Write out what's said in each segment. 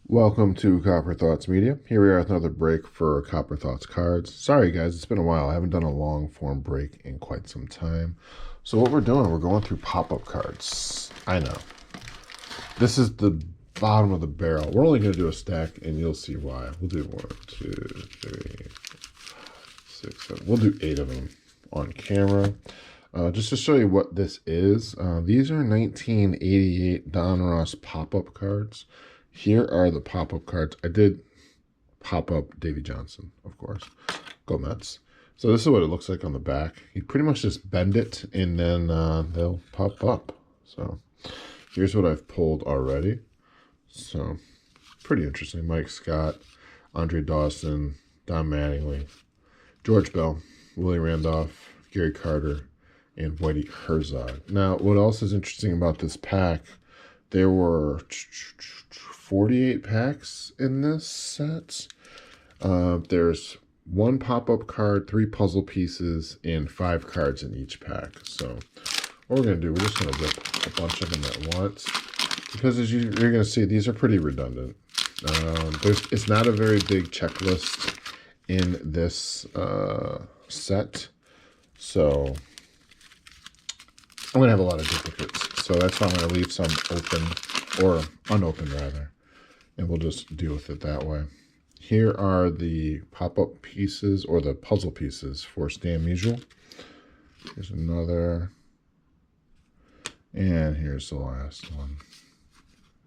Welcome to Copper Thoughts Media. Here we are with another break for Copper Thoughts Cards. Sorry guys, it's been a while. I haven't done a long form break in quite some time. So what we're doing, we're going through pop-up cards. I know. This is the bottom of the barrel. We're only going to do a stack and you'll see why. We'll do 1, 2, 3, 6, 7. We'll do 8 of them on camera. Just to show you what this is. These are 1988 Donruss pop-up cards. Here are the pop-up cards. I did pop up Davy Johnson, of course. Go Mets. So this is what it looks like on the back. You pretty much just bend it, and then they'll pop up. So here's what I've pulled already. So pretty interesting. Mike Scott, Andre Dawson, Don Mattingly, George Bell, Willie Randolph, Gary Carter, and Whitey Herzog. Now, what else is interesting about this pack, there were 48 packs in this set. There's 1 pop-up card, 3 puzzle pieces, and 5 cards in each pack. So what we're going to do, we're just going to rip a bunch of them at once. Because as you're going to see, these are pretty redundant. It's not a very big checklist in this set. So I'm going to have a lot of duplicates. So that's why I'm going to leave some open, or unopened rather. And we'll just deal with it that way. Here are the pop-up pieces, or the puzzle pieces for Stan Musial. Here's another. And here's the last one.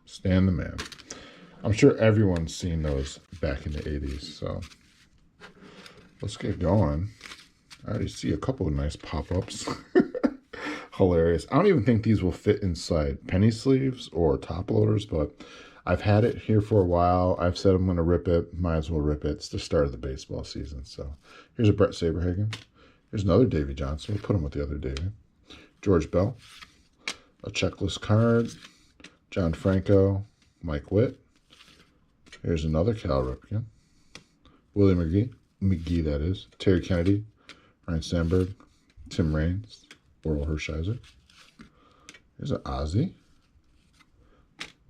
Stan the Man. I'm sure everyone's seen those back in the 80s. So let's get going. I already see a couple of nice pop-ups. Hilarious. I don't even think these will fit inside penny sleeves or top loaders, but I've had it here for a while. I've said I'm going to rip it. Might as well rip it. It's the start of the baseball season. So here's a Brett Saberhagen. Here's another Davy Johnson. We'll put him with the other Davy. George Bell. A checklist card. John Franco. Mike Witt. Here's another Cal Ripken. Willie McGee, that is. Terry Kennedy. Ryan Sandberg. Tim Raines. Oral Hershiser. Here's an Ozzie.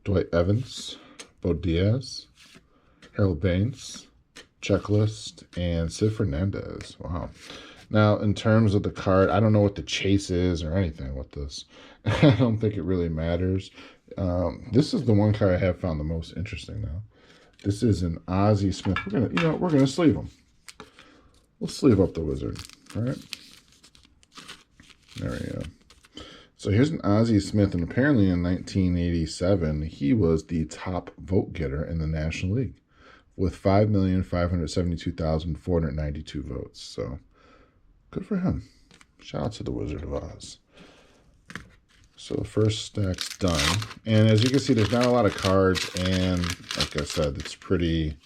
Dwight Evans, Bo Diaz, Harold Baines, Checklist, and Sid Fernandez. Wow. Now, in terms of the card, I don't know what the chase is or anything with this. I don't think it really matters. This is the one card I have found the most interesting now. This is an Ozzie Smith. We're gonna sleeve him. We'll sleeve up the wizard. All right. There we go. So here's an Ozzie Smith, and apparently in 1987, he was the top vote getter in the National League with 5,572,492 votes. So good for him. Shout out to the Wizard of Oz. So the first stack's done. And as you can see, there's not a lot of cards, and like I said, it's pretty,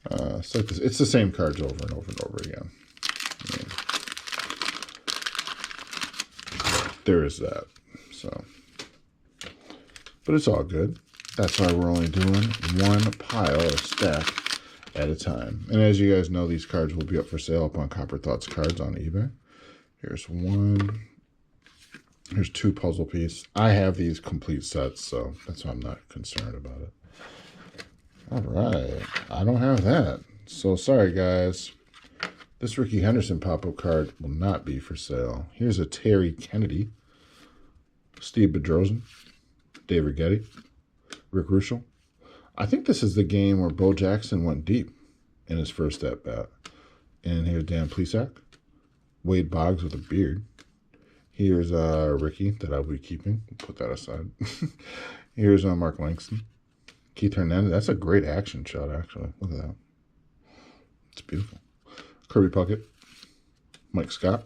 it's like this. It's the same cards over and over and over again. Yeah. There is that. So, but it's all good. That's why we're only doing one pile or stack at a time. And as you guys know, these cards will be up for sale up on Copper Thoughts Cards on eBay. Here's one. Here's 2 puzzle pieces. I have these complete sets, so that's why I'm not concerned about it. All right. I don't have that. So sorry, guys. This Ricky Henderson pop-up card will not be for sale. Here's a Terry Kennedy, Steve Bedrosian, David Getty, Rick Ruschel. I think this is the game where Bo Jackson went deep in his first at-bat. And here's Dan Plesac, Wade Boggs with a beard. Here's Ricky that I'll be keeping. Put that aside. Here's Mark Langston, Keith Hernandez. That's a great action shot, actually. Look at that. It's beautiful. Kirby Puckett, Mike Scott.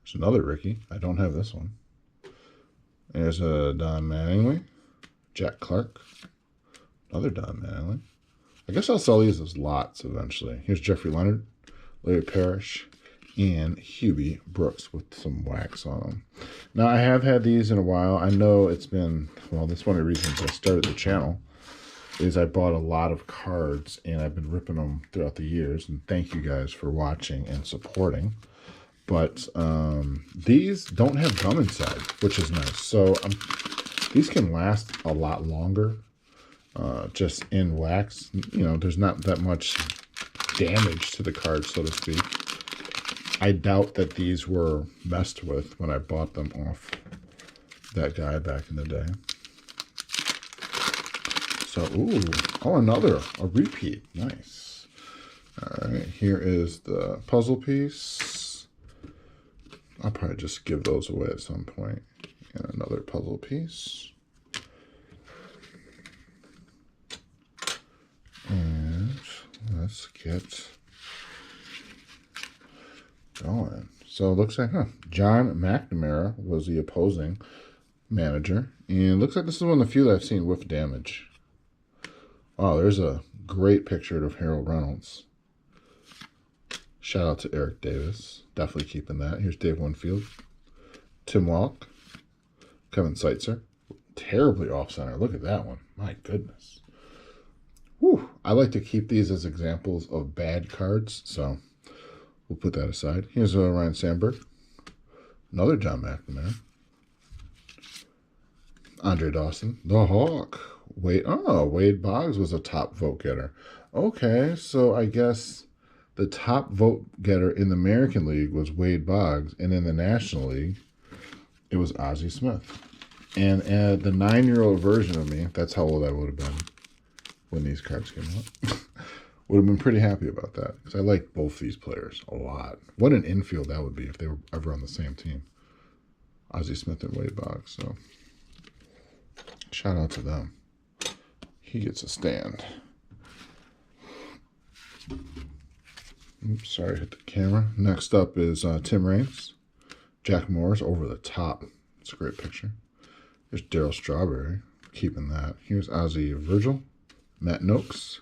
There's another Ricky. I don't have this one. There's a Don Mattingly, Jack Clark, another Don Mattingly. I guess I'll sell these as lots eventually. Here's Jeffrey Leonard, Larry Parrish, and Hubie Brooks with some wax on them. Now, I have had these in a while. I know it's been, well, that's one of the reasons I started the channel. Is I bought a lot of cards, and I've been ripping them throughout the years. And thank you guys for watching and supporting. But these don't have gum inside, which is nice. So these can last a lot longer. just in wax. You know, there's not that much damage to the card, so to speak. I doubt that these were messed with when I bought them off that guy back in the day. So, ooh, oh, a repeat. Nice. All right, here is the puzzle piece. I'll probably just give those away at some point. And another puzzle piece. And let's get going. So it looks like, John McNamara was the opposing manager. And it looks like this is one of the few that I've seen with damage. Oh, there's a great picture of Harold Reynolds. Shout out to Eric Davis. Definitely keeping that. Here's Dave Winfield. Tim Walk. Kevin Seitzer. Terribly off-center. Look at that one. My goodness. Whew. I like to keep these as examples of bad cards, so we'll put that aside. Here's Ryan Sandberg. Another John McNamara. Andre Dawson. The Hawk. Wade Boggs was a top vote getter. Okay, so I guess the top vote getter in the American League was Wade Boggs, and in the National League, it was Ozzie Smith. And the 9-year-old version of me, that's how old I would have been when these cards came out, would have been pretty happy about that, because I like both these players a lot. What an infield that would be if they were ever on the same team. Ozzie Smith and Wade Boggs. So shout out to them. He gets a stand. Oops, sorry, hit the camera. Next up is Tim Raines. Jack Morris over the top. It's a great picture. There's Darryl Strawberry. Keeping that. Here's Ozzie Virgil. Matt Noakes.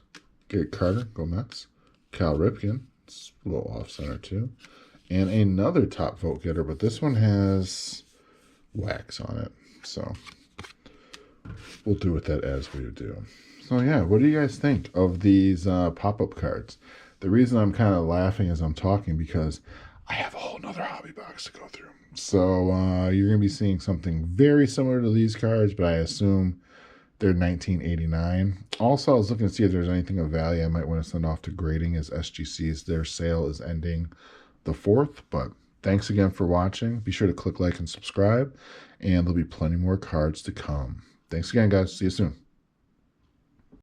Gary Carter. Go Mets. Cal Ripken. It's a little off-center too. And another top vote getter, but this one has wax on it. So we'll do with that as we do. So yeah, what do you guys think of these pop-up cards? The reason I'm kind of laughing as I'm talking, because I have a whole nother hobby box to go through. So you're going to be seeing something very similar to these cards, but I assume they're 1989. Also, I was looking to see if there's anything of value I might want to send off to grading, as SGC's, their sale is ending the 4th. But thanks again for watching. Be sure to click like and subscribe, and there'll be plenty more cards to come. Thanks again, guys. See you soon.